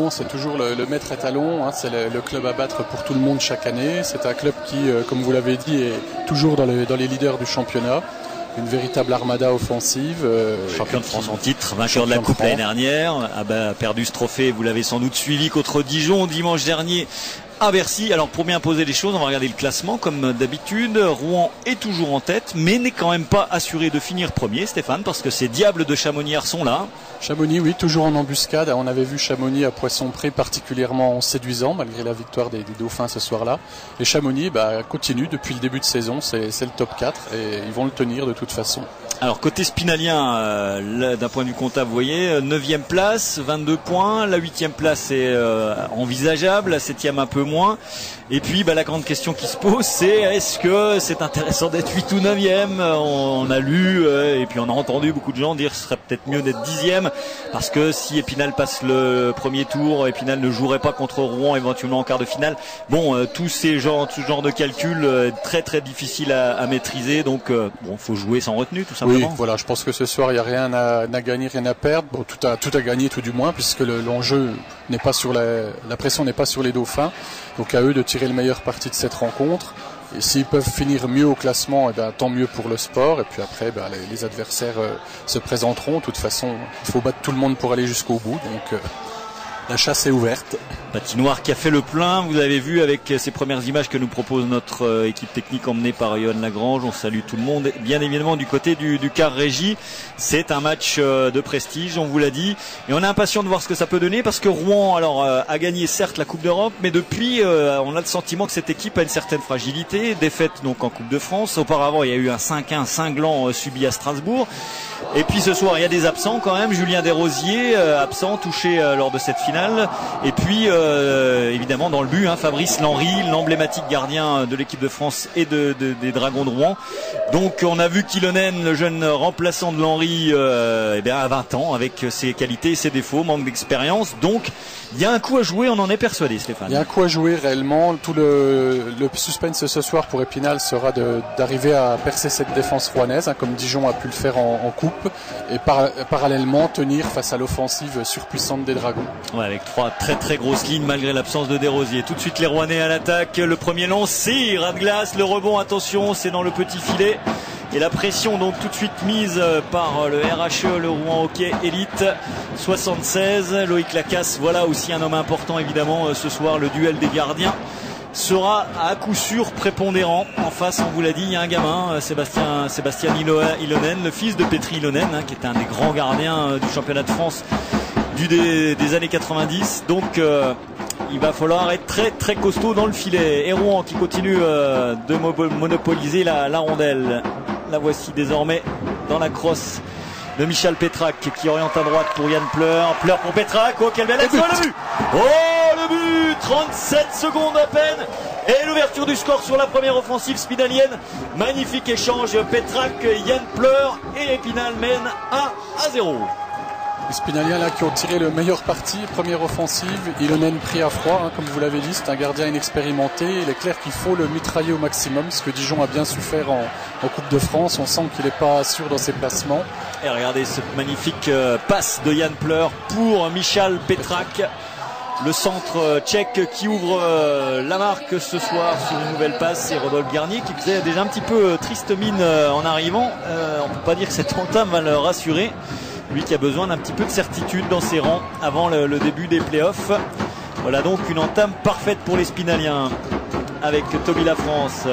Rouen, c'est toujours le maître étalon, hein, c'est le club à battre pour tout le monde chaque année. C'est un club qui, comme vous l'avez dit, est toujours dans les leaders du championnat. Une véritable armada offensive. Champion de France en titre, vainqueur de la Coupe l'année dernière, a perdu ce trophée, vous l'avez sans doute suivi, contre Dijon dimanche dernier à Bercy. Alors pour bien poser les choses, on va regarder le classement comme d'habitude. Rouen est toujours en tête, mais n'est quand même pas assuré de finir premier, Stéphane, parce que ces diables de Chamonix sont là. Chamonix, oui, toujours en embuscade. On avait vu Chamonix à Poissompré particulièrement séduisant, malgré la victoire des Dauphins ce soir-là. Et Chamonix continue depuis le début de saison, c'est le top 4 et ils vont le tenir de toute façon. Alors côté spinalien, d'un point de vue comptable, vous voyez, 9e place, 22 points, la 8e place est envisageable, la 7e un peu moins. Et puis la grande question qui se pose, c'est est-ce que c'est intéressant d'être 8 ou 9e? On a lu et puis on a entendu beaucoup de gens dire que ce serait peut-être mieux d'être 10e, parce que si Épinal passe le premier tour, Épinal ne jouerait pas contre Rouen éventuellement en quart de finale. Bon, tout ce genre de calcul très très difficile à maîtriser, donc faut jouer sans retenue tout simplement. Oui, voilà, je pense que ce soir il n'y a rien à gagner, rien à perdre. Bon, tout à gagner tout du moins, puisque l'enjeu n'est pas sur la pression n'est pas sur les Dauphins. Donc à eux de tirer le meilleur parti de cette rencontre. Et s'ils peuvent finir mieux au classement, tant mieux pour le sport. Et puis après, les adversaires se présenteront. De toute façon, il faut battre tout le monde pour aller jusqu'au bout. Donc la chasse est ouverte. Patinoire qui a fait le plein, vous avez vu avec ces premières images que nous propose notre équipe technique emmenée par Johan Lagrange. On salue tout le monde, bien évidemment du côté du car régie. C'est un match de prestige, on vous l'a dit, et on est impatient de voir ce que ça peut donner, parce que Rouen a gagné certes la Coupe d'Europe, mais depuis on a le sentiment que cette équipe a une certaine fragilité. Défaite donc en Coupe de France, auparavant il y a eu un 5-1 cinglant subi à Strasbourg, et puis ce soir il y a des absents quand même. Julien Desrosiers absent, touché lors de cette finale, et puis évidemment dans le but, Fabrice Lenry, l'emblématique gardien de l'équipe de France et des Dragons de Rouen. Donc on a vu Kilonen, le jeune remplaçant de Lenry, à 20 ans, avec ses qualités et ses défauts, manque d'expérience. Donc il y a un coup à jouer, on en est persuadé, Stéphane. Il y a un coup à jouer réellement. Tout le suspense ce soir pour Épinal sera d'arriver à percer cette défense rouennaise, comme Dijon a pu le faire en coupe, et parallèlement tenir face à l'offensive surpuissante des Dragons. Ouais, avec 3 très très grosses lignes malgré l'absence de Desrosiers. Tout de suite les Rouennais à l'attaque. Le premier lancer, ras de glace, le rebond, attention, c'est dans le petit filet. Et la pression donc tout de suite mise par le RHE, le Rouen Hockey Élite 76. Loïc Lacasse, voilà aussi un homme important évidemment ce soir. Le duel des gardiens sera à coup sûr prépondérant. En face, on vous l'a dit, il y a un gamin, Sébastien Ilonen, le fils de Petri Ilonen, qui était un des grands gardiens du championnat de France des années 90. Donc il va falloir être très très costaud dans le filet. Et Rouen qui continue de monopoliser la rondelle. La voici désormais dans la crosse de Michal Pétrac qui oriente à droite pour Yann Pleur. Pleur pour Pétrac. Oh, quelle belle action, le but! Oh, le but! 37 secondes à peine. Et l'ouverture du score sur la première offensive spinalienne. Magnifique échange. Pétrac, Yann Pleur, et Épinal mène 1-0. Les Spinaliens qui ont tiré le meilleur parti, première offensive. Ilonen pris à froid, comme vous l'avez dit, c'est un gardien inexpérimenté. Il est clair qu'il faut le mitrailler au maximum, ce que Dijon a bien su faire en Coupe de France. On sent qu'il n'est pas sûr dans ses placements. Et regardez cette magnifique passe de Yann Pleur pour Michal Pétrac. Le centre tchèque qui ouvre la marque ce soir sur une nouvelle passe. C'est Rodolphe Garnier qui faisait déjà un petit peu triste mine en arrivant. On ne peut pas dire que cette entame va le rassurer. Lui qui a besoin d'un petit peu de certitude dans ses rangs avant le début des playoffs. Voilà donc une entame parfaite pour les Spinaliens, avec Toby Lafrance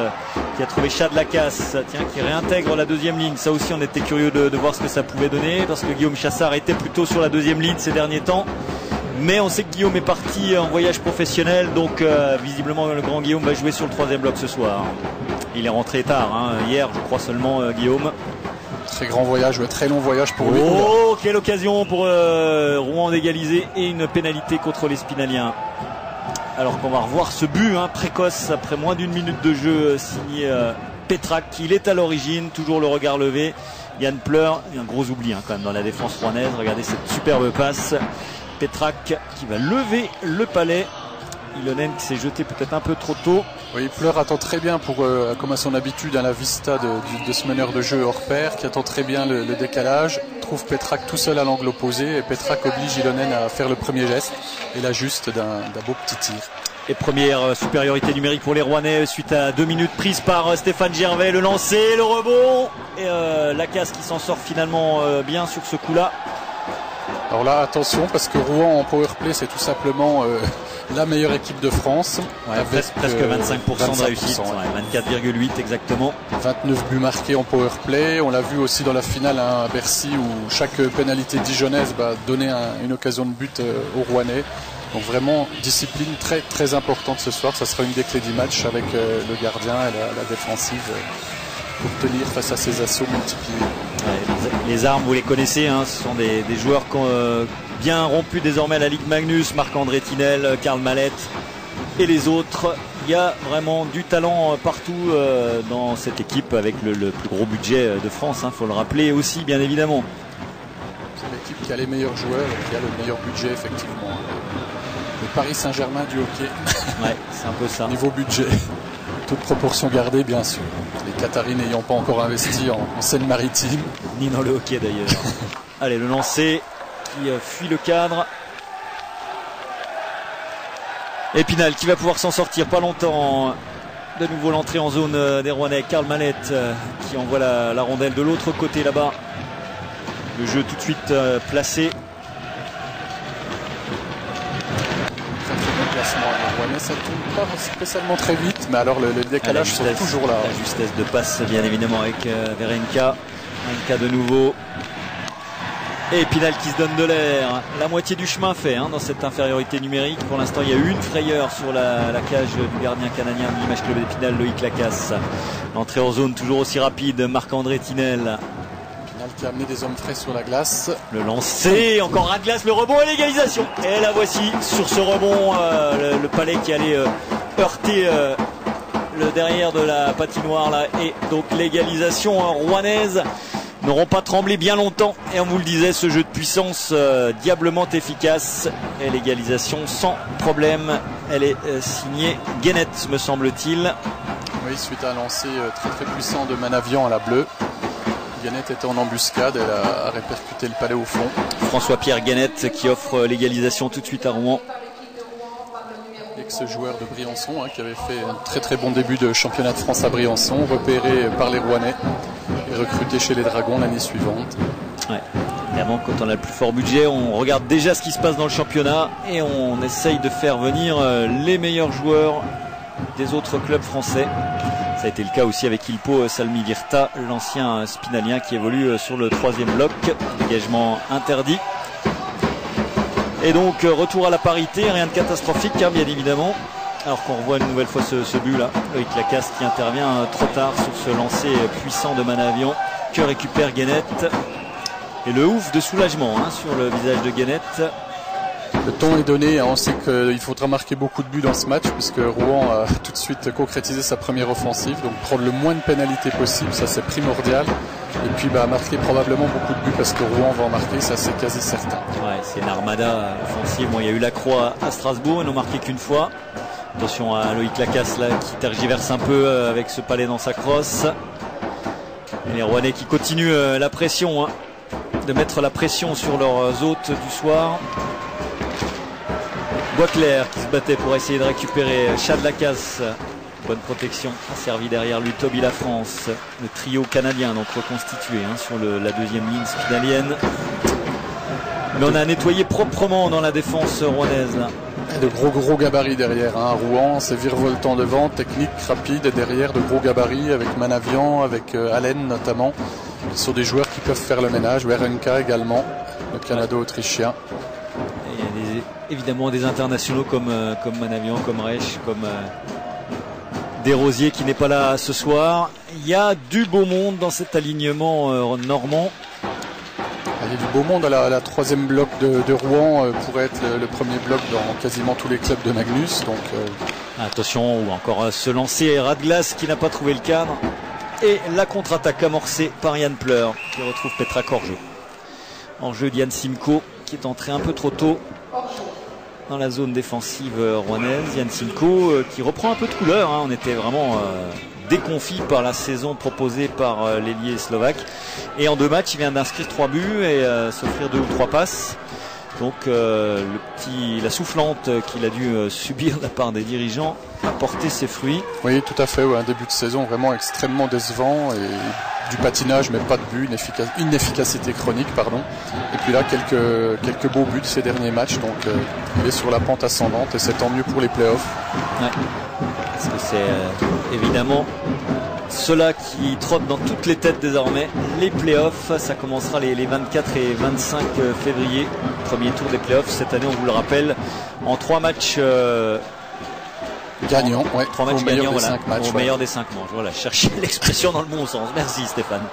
qui a trouvé Chad Lacasse, qui réintègre la deuxième ligne. Ça aussi on était curieux de voir ce que ça pouvait donner, parce que Guillaume Chassard était plutôt sur la deuxième ligne ces derniers temps. Mais on sait que Guillaume est parti en voyage professionnel, donc visiblement le grand Guillaume va jouer sur le troisième bloc ce soir. Il est rentré tard, hier je crois seulement, Guillaume. Très grand voyage, très long voyage pour lui. Oh, quelle occasion pour Rouen d'égaliser, et une pénalité contre les Spinaliens. Alors qu'on va revoir ce but précoce après moins d'une minute de jeu, signé Pétrac. Il est à l'origine, toujours le regard levé. Yann Pleur, un gros oubli quand même dans la défense rouennaise. Regardez cette superbe passe. Pétrac qui va lever le palais Ilonen qui s'est jeté peut-être un peu trop tôt. Oui, Pleur attend très bien pour, comme à son habitude, à la vista de ce meneur de jeu hors pair, qui attend très bien le décalage, trouve Petrak tout seul à l'angle opposé, et Petrak oblige Ilonen à faire le premier geste, et l'ajuste d'un beau petit tir. Et première supériorité numérique pour les Rouennais suite à 2 minutes prises par Stéphane Gervais. Le lancer, le rebond et Lacasse qui s'en sort finalement bien sur ce coup-là. Alors là, attention, parce que Rouen en powerplay, c'est tout simplement la meilleure équipe de France. Ouais, presque 25% de réussite, ouais. 24,8 exactement. 29 buts marqués en powerplay. On l'a vu aussi dans la finale à Bercy où chaque pénalité dijonnaise donnait une occasion de but aux Rouennais. Donc vraiment, discipline très très importante ce soir. Ça sera une des clés du match avec le gardien et la défensive pour tenir face à ces assauts multipliés. Ouais, les armes, vous les connaissez, hein, ce sont des joueurs bien rompus désormais à la Ligue Magnus. Marc-André Tinel, Karl Mallette et les autres. Il y a vraiment du talent partout dans cette équipe avec le plus gros budget de France, faut le rappeler aussi bien évidemment. C'est l'équipe qui a les meilleurs joueurs et qui a le meilleur budget effectivement. Le Paris Saint-Germain du hockey. Ouais, c'est un peu ça. Niveau budget, toute proportion gardée bien sûr. Les Qataris n'ayant pas encore investi en Seine-Maritime. Ni dans le hockey d'ailleurs. Allez, le lancer qui fuit le cadre. Épinal qui va pouvoir s'en sortir pas longtemps. De nouveau l'entrée en zone des Rouennais. Karl Mallette qui envoie la rondelle de l'autre côté là-bas. Le jeu tout de suite placé. Ça tourne pas spécialement très vite, mais alors le décalage sont toujours là. La justesse de passe bien évidemment avec Verenka. Verenka de nouveau. Et Épinal qui se donne de l'air. La moitié du chemin fait dans cette infériorité numérique. Pour l'instant, il y a une frayeur sur la cage du gardien canadien de l'Image Club d'Épinal, Loïc Lacasse. L'entrée en zone toujours aussi rapide. Marc-André Tinel. Qui a amené des hommes frais sur la glace. Le lancer, encore Radglass, le rebond et l'égalisation. Et la voici sur ce rebond, le palais qui allait heurter le derrière de la patinoire là. Et donc l'égalisation rouennaise n'auront pas tremblé bien longtemps. Et on vous le disait, ce jeu de puissance diablement efficace. Et l'égalisation sans problème. Elle est signée Guénette, me semble-t-il. Oui, suite à un lancer très très puissant de Manavian à la bleue. Guénette était en embuscade, elle a répercuté le palais au fond. François-Pierre Guénette qui offre l'égalisation tout de suite à Rouen. Ex-joueur de Briançon qui avait fait un très très bon début de championnat de France à Briançon, repéré par les Rouennais et recruté chez les Dragons l'année suivante. Ouais. Évidemment, quand on a le plus fort budget, on regarde déjà ce qui se passe dans le championnat et on essaye de faire venir les meilleurs joueurs des autres clubs français. Ça a été le cas aussi avec Ilpo Salmi Virta, l'ancien spinalien qui évolue sur le 3e bloc. Dégagement interdit. Et donc retour à la parité, rien de catastrophique bien évidemment. Alors qu'on revoit une nouvelle fois ce but là. Loïc Lacasse qui intervient trop tard sur ce lancer puissant de Manavian que récupère Guénette. Et le ouf de soulagement sur le visage de Guénette. Le ton est donné, on sait qu'il faudra marquer beaucoup de buts dans ce match puisque Rouen a tout de suite concrétisé sa première offensive, donc prendre le moins de pénalités possible, ça c'est primordial, et puis marquer probablement beaucoup de buts parce que Rouen va en marquer, ça c'est quasi certain. Ouais, c'est une armada offensive, il y a eu la Croix à Strasbourg, ils n'ont marqué qu'une fois. Attention à Loïc Lacasse là qui tergiverse un peu avec ce palais dans sa crosse. Et les Rouennais qui continuent la pression, de mettre la pression sur leurs hôtes du soir. Boisclair qui se battait pour essayer de récupérer Chad Lacasse. Bonne protection. A servi derrière lui Toby Lafrance. Le trio canadien donc reconstitué sur la deuxième ligne spinalienne. Mais on a nettoyé proprement dans la défense rouennaise là. De gros gabarits derrière. Rouen, c'est virevoltant devant, technique rapide et derrière de gros gabarits avec Manavian, avec Allen notamment. Ce sont des joueurs qui peuvent faire le ménage. Werenka également, le Canado-Autrichien. Évidemment des internationaux comme Manavian, comme Reich, comme Desrosiers qui n'est pas là ce soir. Il y a du beau monde dans cet alignement normand. Il y a du beau monde à la 3e bloc de Rouen pourrait être le premier bloc dans quasiment tous les clubs de Magnus. Donc, attention, ou encore ce lancer Radglass qui n'a pas trouvé le cadre. Et la contre-attaque amorcée par Yann Pleur qui retrouve Petrak hors jeu. En jeu d'Yann Simco qui est entré un peu trop tôt. dans la zone défensive rouennaise. Yann Simko qui reprend un peu de couleur, hein. On était vraiment déconfit par la saison proposée par l'ailier slovaque. Et en 2 matchs, il vient d'inscrire 3 buts et s'offrir 2 ou 3 passes. Donc la soufflante qu'il a dû subir de la part des dirigeants a porté ses fruits. Oui, tout à fait. Ouais, un début de saison vraiment extrêmement décevant et du patinage, mais pas de but, inefficacité chronique, pardon. Et puis là, quelques beaux buts ces derniers matchs. Donc il est sur la pente ascendante et c'est tant mieux pour les playoffs. Ouais. Parce que c'est évidemment ceux-là qui trottent dans toutes les têtes désormais. Les playoffs, ça commencera les 24 et 25 février. Premier tour des playoffs cette année, on vous le rappelle, en 3 matchs gagnants. Ouais, 3 matchs gagnants, voilà, 5 matchs, au meilleur des 5 manches. Voilà, chercher l'expression dans le bon sens. Merci Stéphane.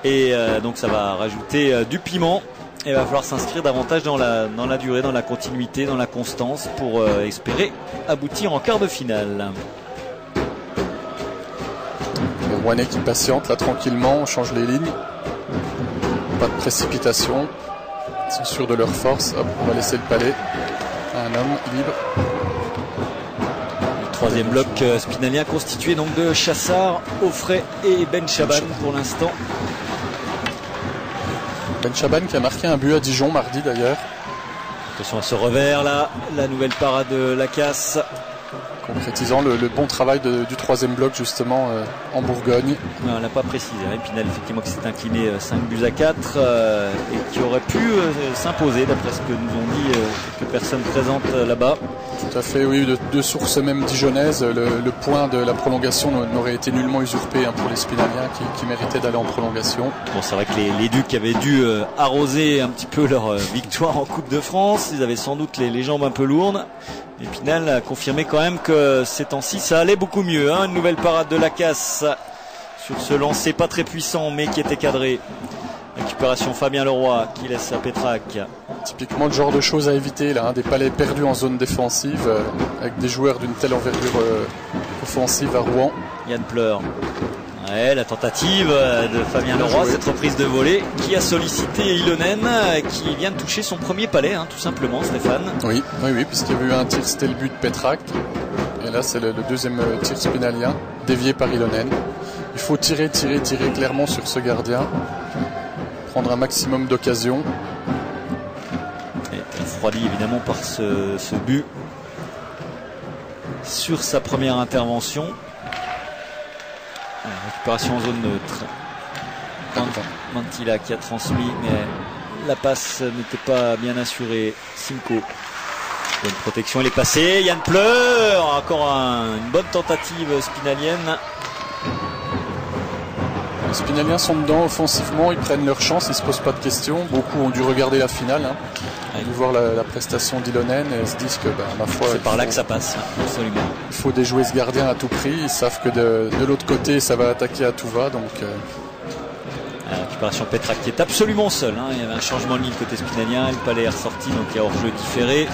Et donc ça va rajouter du piment. Et il va falloir s'inscrire davantage dans la durée, dans la continuité, dans la constance pour espérer aboutir en quart de finale. Les Rouennais qui patientent là tranquillement, on change les lignes. Pas de précipitation. Ils sont sûrs de leur force. Hop, on va laisser le palais à un homme libre. Le 3e bloc spinalien constitué donc de Chassard, Offray et Ben Chaban pour l'instant. Ben Chaban qui a marqué un but à Dijon mardi d'ailleurs. Attention à ce revers là, la nouvelle parade de Lacasse. Concrétisant le bon travail du 3e bloc justement en Bourgogne. On n'a pas précisé, hein. Pinal effectivement qui s'est incliné 5 buts à 4 et qui aurait pu s'imposer d'après ce que nous ont dit quelques personnes présentes là-bas. Tout à fait, oui, de sources même dijonnaises, le point de la prolongation n'aurait été nullement usurpé, hein, pour les Spinaliens qui méritaient d'aller en prolongation. Bon, c'est vrai que les Ducs avaient dû arroser un petit peu leur victoire en Coupe de France, ils avaient sans doute les jambes un peu lourdes. Et Pinal a confirmé quand même que ces temps-ci ça allait beaucoup mieux, hein. Une nouvelle parade de Lacasse sur ce lancer pas très puissant mais qui était cadré. Récupération Fabien Leroy qui laisse à Pétrac. Typiquement le genre de choses à éviter là, hein, des palais perdus en zone défensive avec des joueurs d'une telle envergure offensive à Rouen. Yann Pleur. Ouais, la tentative de Fabien Leroy, cette reprise de volée qui a sollicité Ilonen qui vient de toucher son premier palais, hein, tout simplement, Stéphane. Oui, puisqu'il y avait eu un tir, c'était le but de Pétrac. Et là c'est le 2e tir spinalien, dévié par Ilonen. Il faut tirer clairement sur ce gardien, prendre un maximum d'occasions. Et refroidi évidemment par ce but sur sa première intervention. Récupération en zone neutre. Mantilla qui a transmis, mais la passe n'était pas bien assurée. Simco. Bonne protection, elle est passée. Yann Pleur, encore une bonne tentative spinalienne. Les Spinaliens sont dedans offensivement, ils prennent leur chance, ils ne se posent pas de questions. Beaucoup ont dû regarder la finale, hein. Ils ont dû voir la prestation d'Ilonen et se disent que, ma foi, c'est par là que ça passe, absolument. Il faut déjouer ce gardien à tout prix. Ils savent que de l'autre côté, ça va attaquer à tout va. Donc, la récupération Pétrac qui est absolument seul, hein. Il y avait un changement de ligne côté spinalien, le palais est ressorti, donc il y a hors-jeu différé.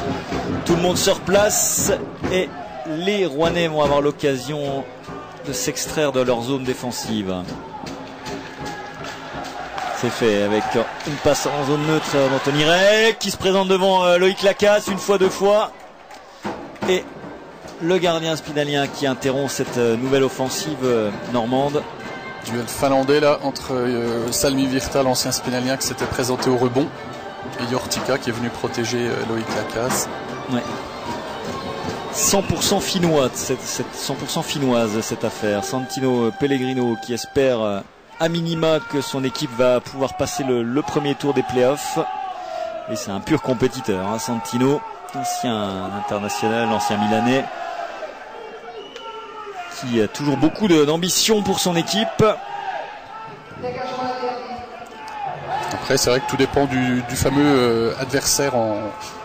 Tout le monde se replace et les Rouennais vont avoir l'occasion de s'extraire de leur zone défensive. C'est fait avec une passe en zone neutre d'Anthony Rey qui se présente devant Loïc Lacasse une fois, 2 fois. Et le gardien spinalien qui interrompt cette nouvelle offensive normande. Duel finlandais là entre Salmi Virta, l'ancien spinalien qui s'était présenté au rebond, et Yortika qui est venu protéger Loïc Lacasse. Ouais. 100% finnoise, 100% finnoise cette affaire. Santino Pellegrino qui espère à minima que son équipe va pouvoir passer le premier tour des playoffs. Et c'est un pur compétiteur, hein, Santino, ancien international, ancien Milanais, qui a toujours beaucoup d'ambition pour son équipe. Après, c'est vrai que tout dépend du fameux adversaire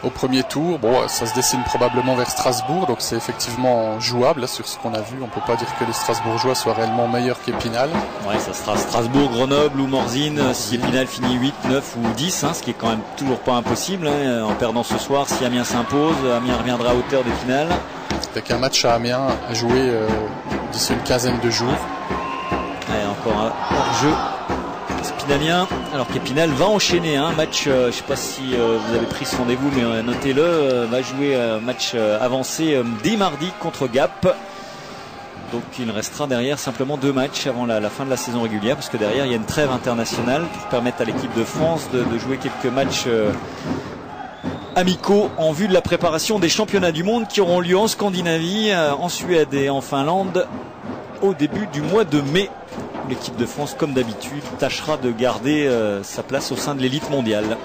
au premier tour. Bon, ça se dessine probablement vers Strasbourg, donc c'est effectivement jouable là, sur ce qu'on a vu. On peut pas dire que les Strasbourgeois soient réellement meilleurs qu'Épinal. Ouais, ça sera Strasbourg, Grenoble ou Morzine si Épinal finit 8, 9 ou 10, hein, ce qui est quand même toujours pas impossible, hein, en perdant ce soir. Si Amiens s'impose, Amiens reviendra à hauteur d'Épinal. Avec un match à Amiens à jouer d'ici une quinzaine de jours. Ouais, encore un hors-jeu Spinalien, alors qu'Épinal va enchaîner un match, je ne sais pas si vous avez pris ce rendez-vous, mais notez-le, va jouer un match avancé dès mardi contre Gap. Donc il restera derrière simplement 2 matchs avant la fin de la saison régulière, parce que derrière il y a une trêve internationale pour permettre à l'équipe de France de jouer quelques matchs amicaux en vue de la préparation des championnats du monde qui auront lieu en Scandinavie, en Suède et en Finlande au début du mois de mai. L'équipe de France, comme d'habitude, tâchera de garder sa place au sein de l'élite mondiale.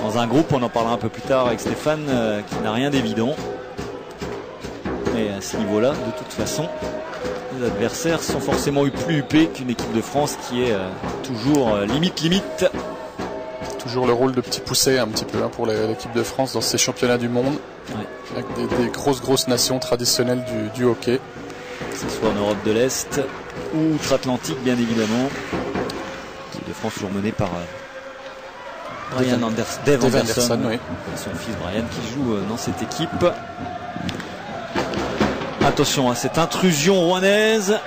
Dans un groupe, on en parlera un peu plus tard avec Stéphane, qui n'a rien d'évident. Mais à ce niveau-là, de toute façon, les adversaires sont forcément plus huppés qu'une équipe de France qui est toujours limite. Toujours le rôle de petit poussé un petit peu pour l'équipe de France dans ces championnats du monde, avec des grosses nations traditionnelles du hockey. Que ce soit en Europe de l'Est ou outre-Atlantique, bien évidemment. L'équipe de France toujours menée par Dave Anderson, oui. Son fils Brian qui joue dans cette équipe. Attention à cette intrusion rouennaise.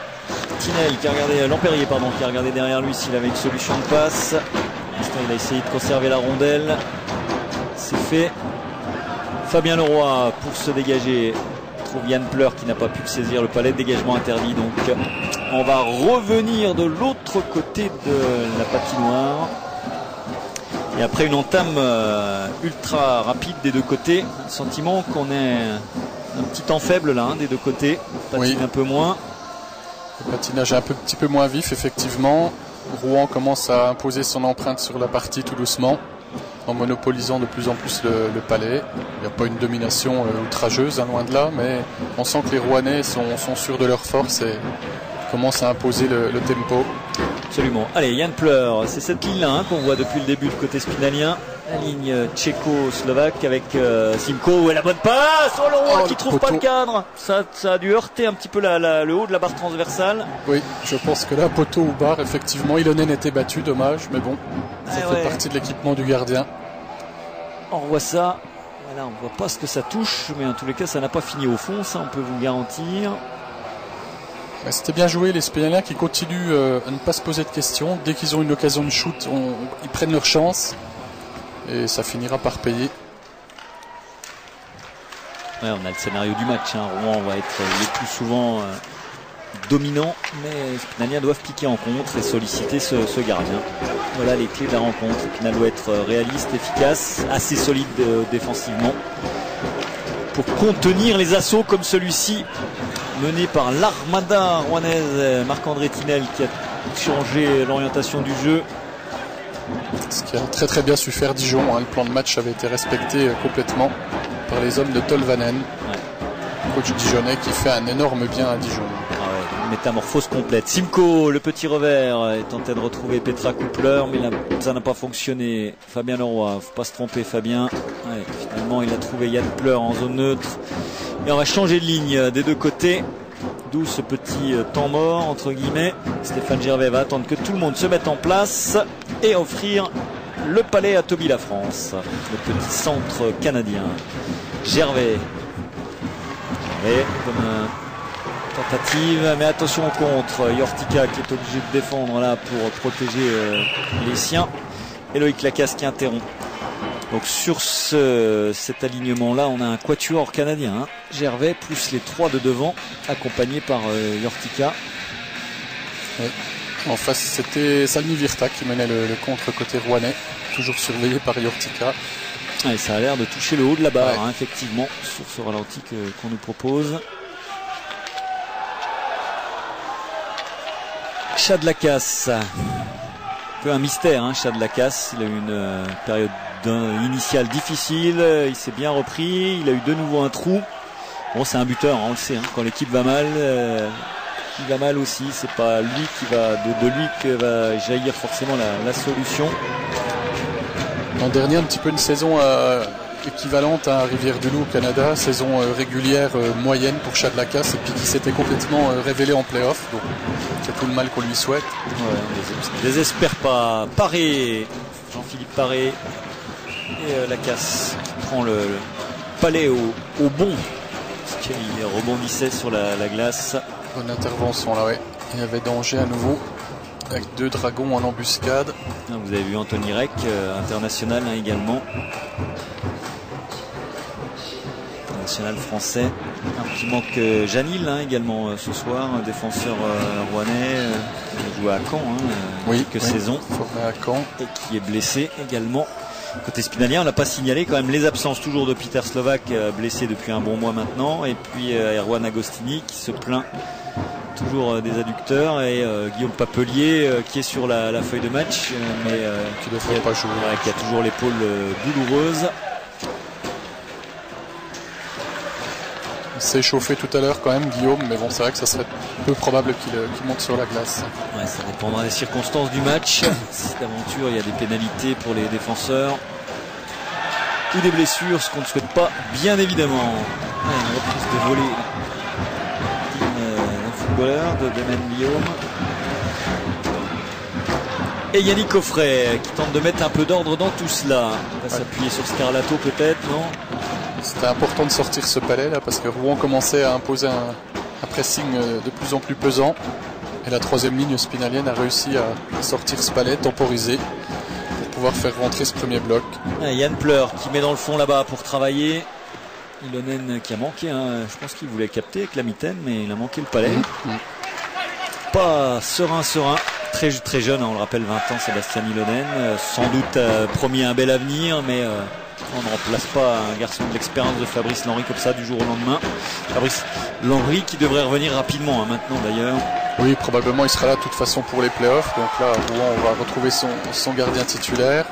Tinel qui a regardé, Lampérier pardon, qui a regardé derrière lui s'il avait une solution de passe. Il a essayé de conserver la rondelle. C'est fait. Fabien Leroy pour se dégager. Trouve Yann Pleur qui n'a pas pu saisir le palais de dégagement interdit. Donc on va revenir de l'autre côté de la patinoire. Et après une entame ultra rapide des deux côtés, un sentiment qu'on est un petit temps faible là, des deux côtés. Patine un peu moins. Le patinage est petit peu moins vif, effectivement. Rouen commence à imposer son empreinte sur la partie tout doucement, en monopolisant de plus en plus le palais. Il n'y a pas une domination outrageuse, loin de là, mais on sent que les Rouennais sont sûrs de leur force et commencent à imposer le tempo. Absolument. Allez, Yann Pleur, c'est cette ligne-là qu'on voit depuis le début du côté spinalien. La ligne tchéco-slovaque avec Simko et la bonne passe. Oh, le Rouen qui trouve pas le cadre. Ça a dû heurter un petit peu le haut de la barre transversale. Oui, je pense que là, poteau ou barre, effectivement, Ilonen était battu, dommage, mais bon, ça fait partie de l'équipement du gardien. On revoit ça. Voilà, on voit pas ce que ça touche, mais en tous les cas, ça n'a pas fini au fond, ça on peut vous le garantir. C'était bien joué, les Spinaliens qui continuent à ne pas se poser de questions. Dès qu'ils ont une occasion de shoot, ils prennent leur chance. Et ça finira par payer. Ouais, on a le scénario du match. Rouen va être le plus souvent dominant. Mais les Spinaliens doivent piquer en contre et solliciter ce gardien. Voilà les clés de la rencontre. Épinal doit être réaliste, efficace, assez solide défensivement. Pour contenir les assauts comme celui-ci, mené par l'armada rouennaise, Marc-André Tinel qui a changé l'orientation du jeu. Ce qui a très bien su faire Dijon. Le plan de match avait été respecté complètement par les hommes de Tolvanen, coach dijonnais qui fait un énorme bien à Dijon. Métamorphose complète. Simco, le petit revers, est tenté de retrouver Petra Coupler, mais ça n'a pas fonctionné. Fabien Leroy, faut pas se tromper Fabien. Finalement, il a trouvé Yann Pleur en zone neutre. Et on va changer de ligne des deux côtés. D'où ce petit temps mort, entre guillemets. Stéphane Gervais va attendre que tout le monde se mette en place et offrir le palais à Toby La France, le petit centre canadien. Gervais comme tentative, mais attention au contre. Yortika qui est obligé de défendre là pour protéger les siens. Et Loïc Lacasse qui interrompt. Donc sur cet alignement-là, on a un quatuor canadien. Gervais plus les 3 de devant, accompagné par Yortika. Oui. En face, c'était Salmi Virta qui menait le contre côté rouennais, toujours surveillé par Yortika. Et ça a l'air de toucher le haut de la barre, effectivement, sur ce ralenti qu'on nous propose. Chad Lacasse. Un peu un mystère, Chad Lacasse. Il a eu une période initiale difficile, il s'est bien repris, il a eu de nouveau un trou. Bon, c'est un buteur, on le sait, quand l'équipe va mal, il va mal aussi. C'est pas lui qui va de lui que va jaillir forcément la solution. L'an dernier, un petit peu une saison équivalente à Rivière-du-Loup au Canada, saison régulière moyenne pour Chad Lacasse, et puis qui s'était complètement révélé en play-off. Donc c'est tout le mal qu'on lui souhaite. On désespère pas. Paré, Jean-Philippe Paré. Et Lacasse qui prend le palais au bon, parce qu'il rebondissait sur la glace. Bonne intervention là, Il y avait danger à nouveau avec 2 dragons en embuscade. Vous avez vu Anthony Reck, international également. International français. Un petit manque Janil également ce soir, défenseur rouennais, qui a joué à Caen quelques saisons. Formé à Caen. Et qui est blessé également. Côté spinalien, on n'a pas signalé quand même les absences toujours de Peter Slovak, blessé depuis un bon mois maintenant, et puis Erwan Agostini qui se plaint toujours des adducteurs, et Guillaume Papelier qui est sur la feuille de match, mais qui ne devrait pas jouer. Qui a toujours l'épaule douloureuse. Il s'est échauffé tout à l'heure quand même, Guillaume, mais bon, c'est vrai que ça serait peu probable qu'il monte sur la glace. Ouais, ça dépendra des circonstances du match. Si d'aventure il y a des pénalités pour les défenseurs ou des blessures, ce qu'on ne souhaite pas, bien évidemment. Une reprise de volée d'un footballeur, de Damien Guillaume. Et Yannick Offray qui tente de mettre un peu d'ordre dans tout cela. On va s'appuyer sur Scarlato peut-être, non? C'était important de sortir ce palais là parce que Rouen commençait à imposer un pressing de plus en plus pesant. Et la 3e ligne spinalienne a réussi à sortir ce palais, temporiser, pour pouvoir faire rentrer ce premier bloc. Yann Pleur qui met dans le fond là-bas pour travailler. Ilonen qui a manqué, je pense qu'il voulait capter avec la mitaine, mais il a manqué le palais. Pas serein. Très, très jeune, on le rappelle, 20 ans, Sébastien Ilonen. Sans doute promis un bel avenir, mais on ne remplace pas un garçon de l'expérience de Fabrice Lenry comme ça du jour au lendemain. Fabrice Lenry qui devrait revenir rapidement maintenant d'ailleurs. Oui, probablement il sera là de toute façon pour les playoffs. Donc là, Rouen, on va retrouver son gardien titulaire.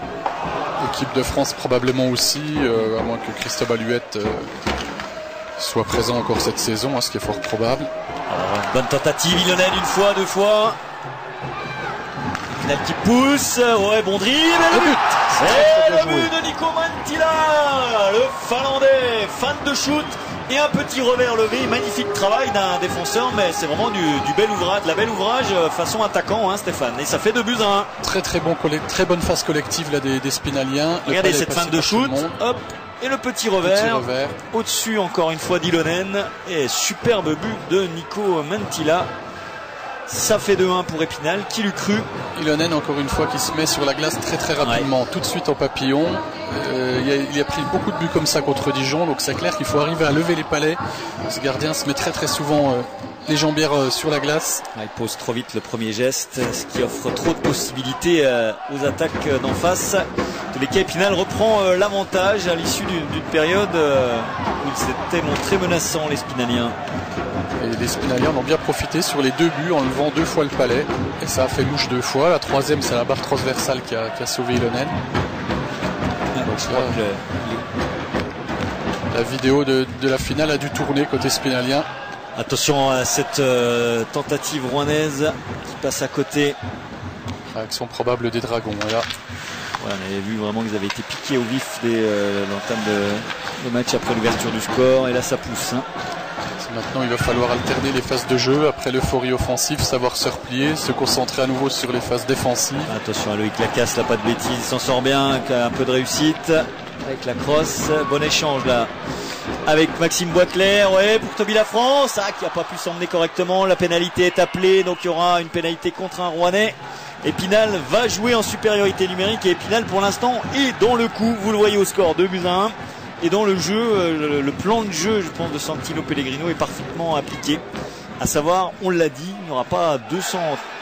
Équipe de France probablement aussi, à moins que Christophe Aluette soit présent encore cette saison, ce qui est fort probable. Alors, bonne tentative, Ilonen, une fois, 2 fois. Qui pousse, ouais, bon dribble, le but. C'est le but de Nico Mantila, le Finlandais, fan de shoot et un petit revers levé, magnifique travail d'un défenseur, mais c'est vraiment du bel ouvrage, de la belle ouvrage façon attaquant, Stéphane, et ça fait 2-1. Très bonne phase collective là des Spinaliens. Regardez cette fin de shoot, hop, et le petit revers. Au-dessus encore une fois d'Ilonen, et superbe but de Nico Mantila. Ça fait 2-1 pour Épinal, qui l'eût cru. Ilonen encore une fois qui se met sur la glace très rapidement, tout de suite en papillon. Il a pris beaucoup de buts comme ça contre Dijon, donc c'est clair qu'il faut arriver à lever les palais. Ce gardien se met très souvent les jambières sur la glace. Il pose trop vite le premier geste, ce qui offre trop de possibilités aux attaques d'en face. En tous les cas, Épinal reprend l'avantage à l'issue d'une période où ils s'étaient montrés menaçants, les Spinaliens. Et les Spinaliens en ont bien profité sur les 2 buts en levant 2 fois le palais. Et ça a fait mouche 2 fois. La 3e, c'est la barre transversale qui a sauvé Ilonen. La vidéo de la finale a dû tourner côté Spinalien. Attention à cette tentative rouennaise qui passe à côté. Action probable des Dragons. Là. Ouais, on avait vu vraiment qu'ils avaient été piqués au vif dès l'entame de match après l'ouverture du score. Et là, ça pousse. Maintenant, il va falloir alterner les phases de jeu. Après l'euphorie offensive, savoir se replier, se concentrer à nouveau sur les phases défensives. Attention à Loïc Lacasse, là, pas de bêtises, il s'en sort bien, un peu de réussite avec la crosse. Bon échange là avec Maxime Boisclair, ouais, pour Toby Lafrance, qui n'a pas pu s'emmener correctement. La pénalité est appelée, donc il y aura une pénalité contre un Rouennais. Épinal va jouer en supériorité numérique et Épinal pour l'instant est dans le coup. Vous le voyez au score 2-1. Et dans le jeu, le plan de jeu, je pense, de Santino Pellegrino est parfaitement appliqué. À savoir, on l'a dit, il n'y aura pas 200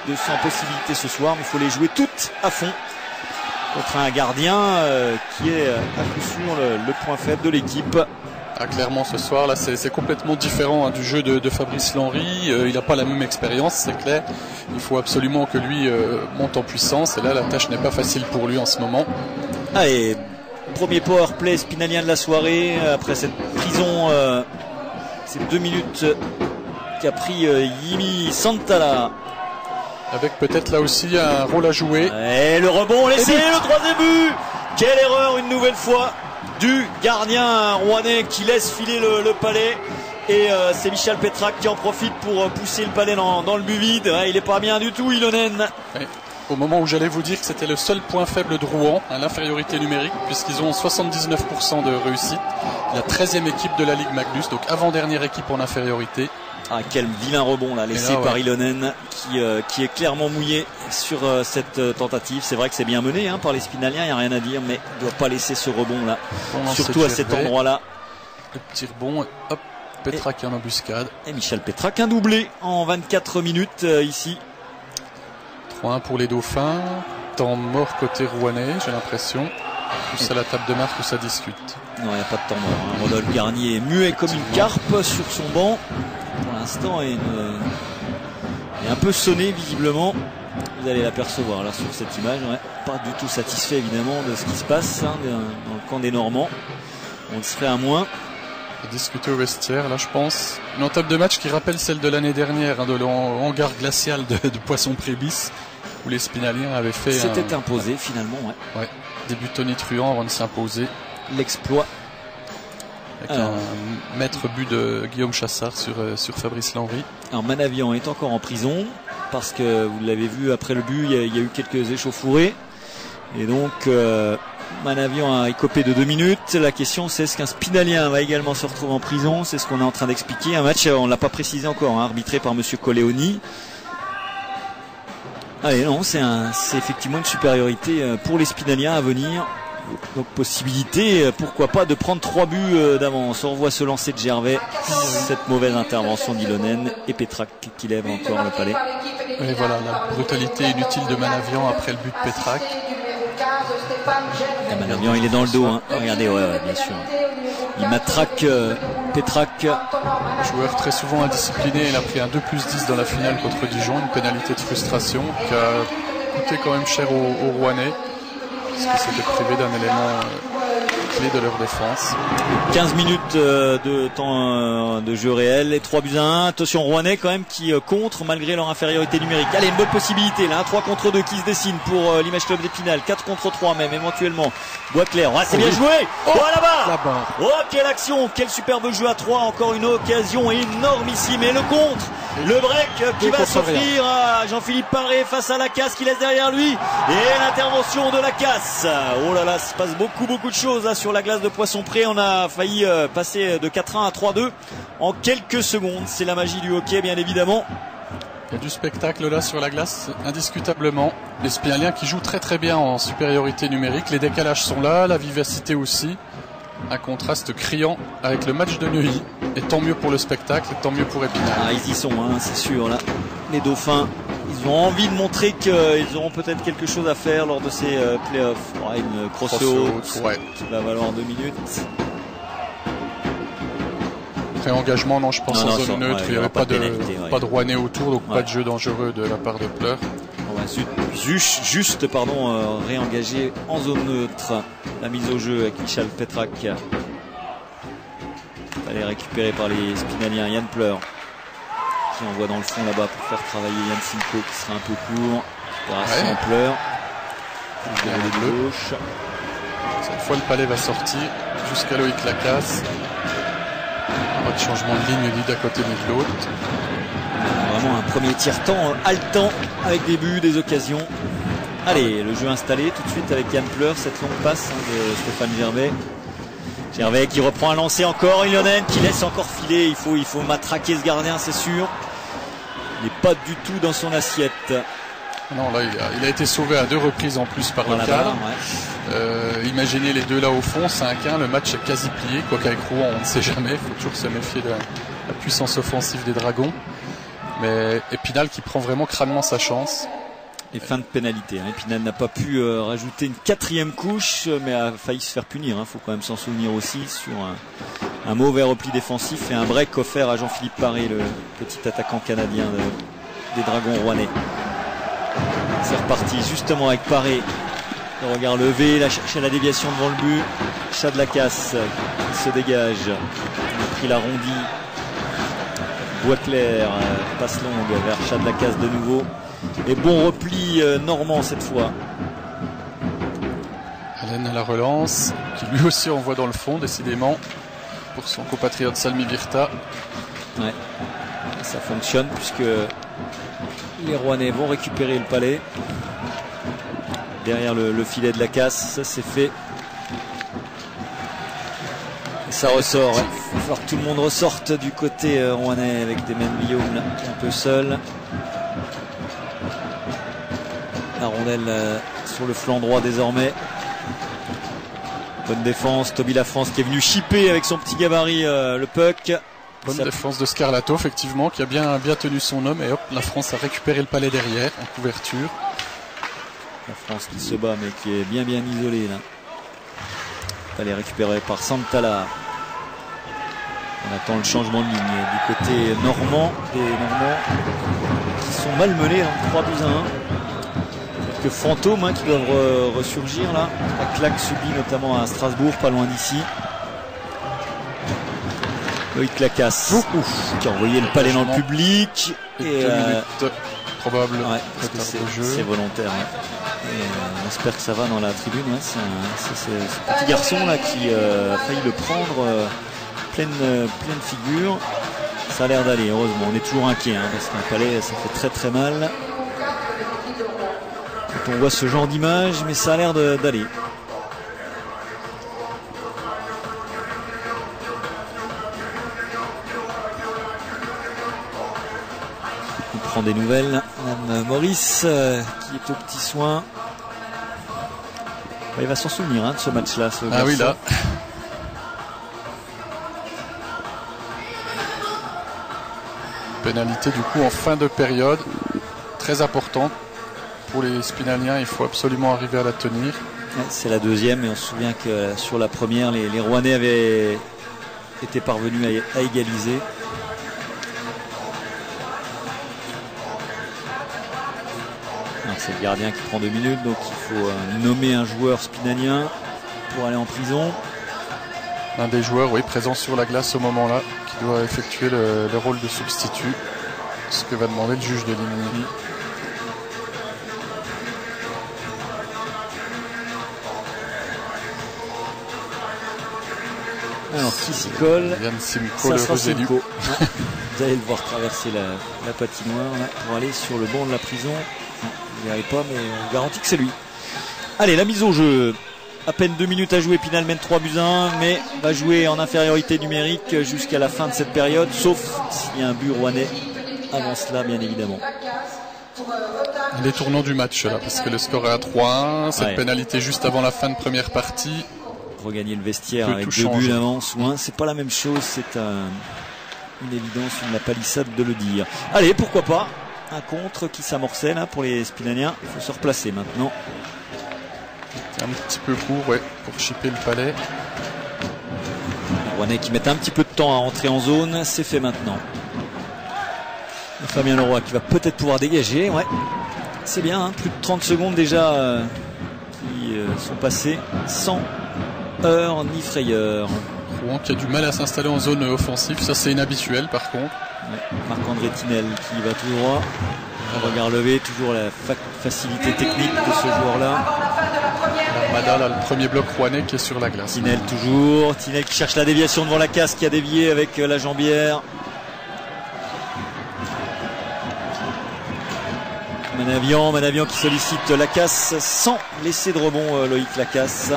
possibilités ce soir, mais il faut les jouer toutes à fond contre un gardien qui est à coup sûr le point faible de l'équipe. Clairement ce soir, là, c'est complètement différent du jeu de Fabrice Lenry. Il n'a pas la même expérience, c'est clair. Il faut absolument que lui monte en puissance. Et là, la tâche n'est pas facile pour lui en ce moment. Allez. Premier power play spinalien de la soirée après cette prison, ces 2 minutes qu'a pris Yimi Santala. Avec peut-être là aussi un rôle à jouer. Et le rebond laissé, le 3e but. Quelle erreur une nouvelle fois du gardien rouennais qui laisse filer le palais. Et c'est Michel Pétrac qui en profite pour pousser le palais dans le but vide. Il n'est pas bien du tout, Ilonen. Oui. au moment où j'allais vous dire que c'était le seul point faible de Rouen, à l'infériorité numérique, puisqu'ils ont 79% de réussite. La 13e équipe de la Ligue Magnus, donc avant-dernière équipe en infériorité. Ah, quel vilain rebond là, laissé par Ilonen qui est clairement mouillé sur cette tentative. C'est vrai que c'est bien mené par les Spinaliens, il n'y a rien à dire, mais il ne doit pas laisser ce rebond là, surtout à cet endroit-là. Le petit rebond, hop, Pétrac en embuscade. Et Michel Pétrac, un doublé en 24 minutes ici. 3-1 pour les Dauphins. Temps mort côté rouennais, j'ai l'impression. Plus à la table de marque où ça discute. Non, il n'y a pas de temps mort. Rodolphe Garnier est muet comme une carpe sur son banc. Pour l'instant, il est un peu sonné visiblement. Vous allez l'apercevoir là sur cette image. Ouais. Pas du tout satisfait évidemment de ce qui se passe dans le camp des Normands. On le serait à moins. Discuter au vestiaire, là je pense. Une entame de match qui rappelle celle de l'année dernière, de l'hangar glacial de Poisson-Prébis, où les Spinaliens avaient fait. C'était imposé finalement, ouais. Début tonitruant avant de s'imposer. L'exploit. Avec un maître but de Guillaume Chassard sur Fabrice Lenry. Alors Manavian est encore en prison, parce que vous l'avez vu après le but, il y a eu quelques échauffourées. Et donc. Manavian a écopé de 2 minutes. La question c'est est-ce qu'un Spinalien va également se retrouver en prison? C'est ce qu'on est en train d'expliquer. Un match, on ne l'a pas précisé encore, arbitré par monsieur Coleoni. Allez, non, c'est effectivement une supériorité pour les Spinaliens à venir. Donc possibilité, pourquoi pas, de prendre 3 buts d'avance. On revoit ce lancer de Gervais, cette mauvaise intervention d'Ilonen et Pétrac qui lève encore le palais. Et voilà, la brutalité inutile de Manavian après le but de Pétrac. Manavian, il est dans le dos, regardez, ouais, bien sûr. Il matraque Pétrac. Joueur très souvent indiscipliné, il a pris un 2+10 dans la finale contre Dijon, une pénalité de frustration qui a coûté quand même cher aux Rouennais, parce qu'ils s'étaient privés d'un élément clé de leur défense. 15 minutes de temps de jeu réel et 3-1. Attention Rouennais quand même qui contre malgré leur infériorité numérique. Allez, une bonne possibilité là, 3 contre 2 qui se dessine pour l'Image Club d'Épinal, 4 contre 3 même éventuellement. Boisclair, c'est bien joué. Là-bas. Oh, quelle action, quel superbe jeu à 3, encore une occasion énormissime. Et le contre, le break qui va s'offrir à Jean-Philippe Paré face à Lacasse qui laisse derrière lui. Et l'intervention de Lacasse. Oh là là, il se passe beaucoup de choses là sur la glace de Poisson-Pré. On a failli passer de 4-1 à 3-2 en quelques secondes. C'est la magie du hockey, bien évidemment. Il y a du spectacle là sur la glace, indiscutablement. Les Spinaliens qui jouent très bien en supériorité numérique. Les décalages sont là, la vivacité aussi. Un contraste criant avec le match de Neuilly. Et tant mieux pour le spectacle, et tant mieux pour Épinal. Ils y sont, c'est sûr. Là, les Dauphins, ils ont envie de montrer qu'ils auront peut-être quelque chose à faire lors de ces playoffs. Une crosse haute qui va valoir 2 minutes. Engagement, non, je pense en zone neutre, il n'y avait pas de Rouennais autour, donc pas de jeu dangereux de la part de Pleur. On va juste réengager en zone neutre la mise au jeu avec Michel Pétrac. Elle est récupérée par les Spinaliens. Yann Pleur qui envoie dans le fond là-bas pour faire travailler Yann Simcoe qui sera un peu court. Opération Pleur. De gauche. Cette fois le palais va sortir jusqu'à Loïc Lacasse. Pas de changement de ligne ni d'un côté ni de l'autre. Vraiment un premier tiers-temps haletant avec des buts, des occasions. Allez, le jeu installé tout de suite avec Yann Pleur, cette longue passe de Stéphane Gervais. Gervais qui reprend un lancer encore, Ilonen qui laisse encore filer. Il faut matraquer ce gardien, c'est sûr. Il n'est pas du tout dans son assiette. Non, là il a été sauvé à 2 reprises en plus par le cadre. Imaginez les deux là au fond, 5-1, le match est quasi plié, quoi qu'avec Rouen on ne sait jamais, il faut toujours se méfier de la puissance offensive des Dragons. Mais Épinal qui prend vraiment crânement sa chance. Et fin de pénalité. Épinal n'a pas pu rajouter une 4e couche, mais a failli se faire punir. Faut quand même s'en souvenir aussi sur un mauvais repli défensif et un break offert à Jean-Philippe Paré, le petit attaquant canadien des Dragons rouennais. C'est reparti justement avec Paré. Le regard levé, il a cherché la déviation devant le but. Chad Lacasse qui se dégage. Il a pris l'arrondi. Boisclair, passe longue vers Chad Lacasse de nouveau. Et bon repli normand cette fois. Allen à la relance, qui lui aussi envoie dans le fond, décidément, pour son compatriote Salmi Virta. Ouais, ça fonctionne puisque les Rouennais vont récupérer le palais. derrière le filet de Lacasse. Ça c'est fait. Et ça ressort. Il va falloir que tout le monde ressorte du côté rouennais avec des mêmes Guillaume là, un peu seul. La rondelle sur le flanc droit désormais. Bonne défense, Toby Lafrance qui est venu chipper avec son petit gabarit le puck. Bonne défense de Scarlato, effectivement, qui a bien tenu son homme. Et hop, la France a récupéré le palais derrière, en couverture. La France qui se bat, mais qui est bien isolée là. Elle est récupérée par Santala. On attend le changement de ligne du côté normand. Des Normands qui sont malmenés, 3-1. Quelques fantômes qui doivent ressurgir là. La claque subie notamment à Strasbourg, pas loin d'ici. Loïc Lacasse qui a envoyé le palais dans le public. Et 2 minutes probable. Ouais, c'est volontaire. On espère que ça va dans la tribune. Ouais, c'est ce petit garçon là qui a failli le prendre pleine figure. Ça a l'air d'aller, heureusement. On est toujours inquiet parce qu'un palais ça fait très mal. Quand on voit ce genre d'image, mais ça a l'air d'aller. On prend des nouvelles. Madame Maurice qui est au petit soin. Il va s'en souvenir de ce match-là. Ah oui, là. Pénalité du coup en fin de période. Très importante. Pour les Spinaliens, il faut absolument arriver à la tenir. C'est la deuxième et on se souvient que sur la première, les Rouennais avaient été parvenus à égaliser. C'est le gardien qui prend 2 minutes, donc il faut nommer un joueur spinalien pour aller en prison. Un des joueurs, oui, présent sur la glace au moment-là, qui doit effectuer le rôle de substitut, ce que va demander le juge de ligne. Alors qui s'y colle? Yann Simcoe, le Simcoe. Ouais. Vous allez le voir traverser la patinoire là, pour aller sur le banc de la prison. Non, il n'y arrive pas, mais on garantit que c'est lui. Allez, la mise au jeu. À peine 2 minutes à jouer. Pinal mène 3-1, mais va jouer en infériorité numérique jusqu'à la fin de cette période, sauf s'il y a un but rouennais avant cela, bien évidemment. Les tournants du match là, parce que le score est à 3-1. Cette pénalité juste avant la fin de première partie. Regagner le vestiaire avec 2 buts d'avance ou 1, c'est pas la même chose, c'est une évidence, une palissade de le dire. Allez, pourquoi pas un contre qui s'amorçait là pour les Spinaliens. Il faut se replacer maintenant. C'est un petit peu court, ouais, pour chipper le palais. Les Rouennais qui mettent un petit peu de temps à rentrer en zone, c'est fait maintenant. Fabien Leroy qui va peut-être pouvoir dégager, ouais. C'est bien, plus de 30 secondes déjà qui sont passées sans heure ni frayeur. Rouen qui a du mal à s'installer en zone offensive, ça c'est inhabituel par contre. Ouais, Marc-André Tinel qui va tout droit, un regard levé, toujours la facilité technique de ce joueur-là. Armada, là, le premier bloc rouennais qui est sur la glace. Tinel toujours, Tinel qui cherche la déviation devant Lacasse qui a dévié avec la jambière. Manavian qui sollicite Lacasse sans laisser de rebond Loïc Lacasse.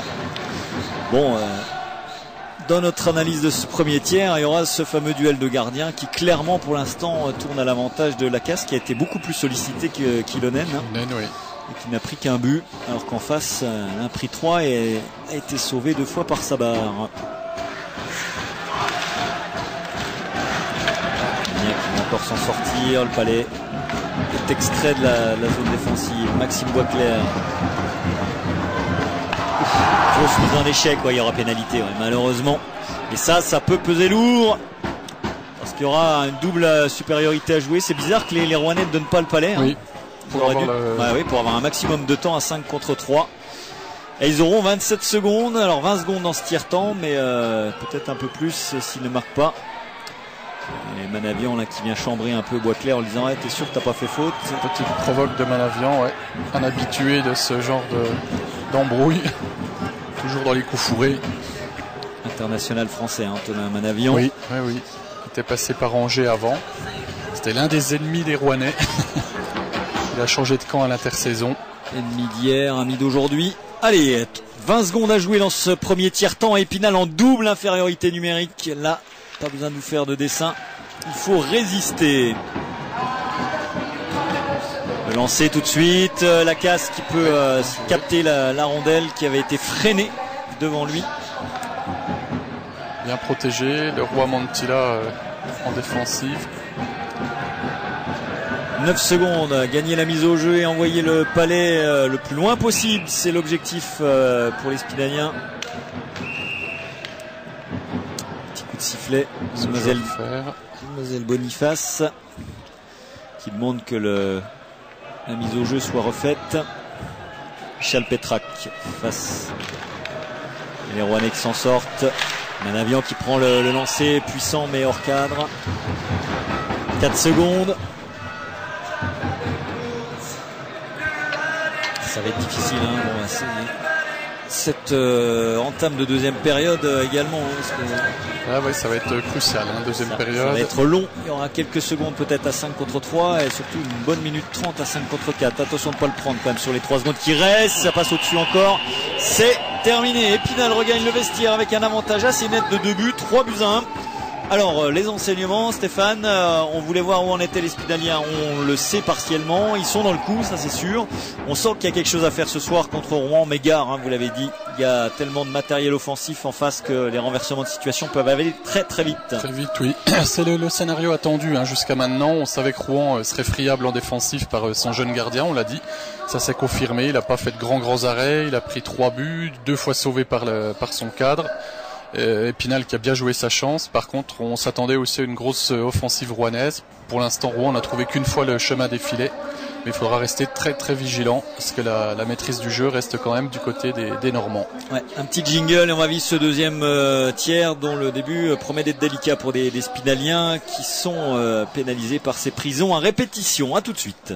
Bon, dans notre analyse de ce premier tiers, il y aura ce fameux duel de gardiens qui clairement pour l'instant tourne à l'avantage de Lacasse qui a été beaucoup plus sollicité que Kilonen oui. Et qui n'a pris qu'un but alors qu'en face un pris 3 et a été sauvé 2 fois par Sabar. Bien qui va encore s'en sortir, le palais est extrait de la zone défensive. Maxime Boisclair. Grosse mise en échec, il y aura pénalité malheureusement. Et ça peut peser lourd. Parce qu'il y aura une double supériorité à jouer. C'est bizarre que les Rouennais ne donnent pas le palais. Oui, pour avoir un maximum de temps à 5 contre 3. Et ils auront 27 secondes. Alors 20 secondes dans ce tiers-temps, mais peut-être un peu plus s'ils ne marquent pas. Et Manavian là qui vient chambrer un peu Boisclair en lui disant t'es sûr que t'as pas fait faute. Petite provoque de Manavian, ouais. Un habitué de ce genre d'embrouille. Toujours dans les coups fourrés. International français, Antonin Manavian. Oui. Il était passé par Angers avant. C'était l'un des ennemis des Rouennais. Il a changé de camp à l'intersaison. Ennemi d'hier, ami d'aujourd'hui. Allez, 20 secondes à jouer dans ce premier tiers-temps. Épinal en double infériorité numérique. Là, pas besoin de vous faire de dessin. Il faut résister. Le lancer tout de suite. La casse qui peut capter la rondelle qui avait été freinée devant lui. Bien protégé. Le roi Mantilla en défensive. 9 secondes, gagner la mise au jeu et envoyer le palais le plus loin possible, c'est l'objectif pour les Spinaliens. Petit coup de sifflet, Mademoiselle Boniface qui demande que la mise au jeu soit refaite. Michel Pétrac face. Et les Rouennais qui s'en sortent. Manavian qui prend le lancer puissant mais hors cadre. 4 secondes. Ça va être difficile, hein. Bon, cette entame de deuxième période également. Ah oui, ça va être crucial, hein, deuxième période. Ça va être long. Il y aura quelques secondes peut-être à 5 contre 3 et surtout une bonne minute 30 à 5 contre 4. Attention de ne pas le prendre quand même sur les 3 secondes qui restent. Ça passe au-dessus encore. C'est terminé. Épinal regagne le vestiaire avec un avantage assez net de 2 buts, 3 buts à 1. Alors, les enseignements, Stéphane, on voulait voir où en étaient les Spinaliens, on le sait partiellement, ils sont dans le coup, ça c'est sûr. On sent qu'il y a quelque chose à faire ce soir contre Rouen, mais gare, hein, vous l'avez dit, il y a tellement de matériel offensif en face que les renversements de situation peuvent aller très très vite. Très vite, oui. C'est le scénario attendu, hein, jusqu'à maintenant. On savait que Rouen serait friable en défensif par son jeune gardien, on l'a dit. Ça s'est confirmé, il n'a pas fait de grands arrêts, il a pris 3 buts, 2 fois sauvé par son cadre. Épinal qui a bien joué sa chance. Par contre, on s'attendait aussi à une grosse offensive rouennaise. Pour l'instant, Rouen n'a trouvé qu'une fois le chemin des filets. Mais il faudra rester très très vigilant parce que la maîtrise du jeu reste quand même du côté des Normands. Ouais, un petit jingle et on va vivre ce deuxième tiers dont le début promet d'être délicat pour des Spinaliens qui sont pénalisés par ces prisons à répétition. À tout de suite.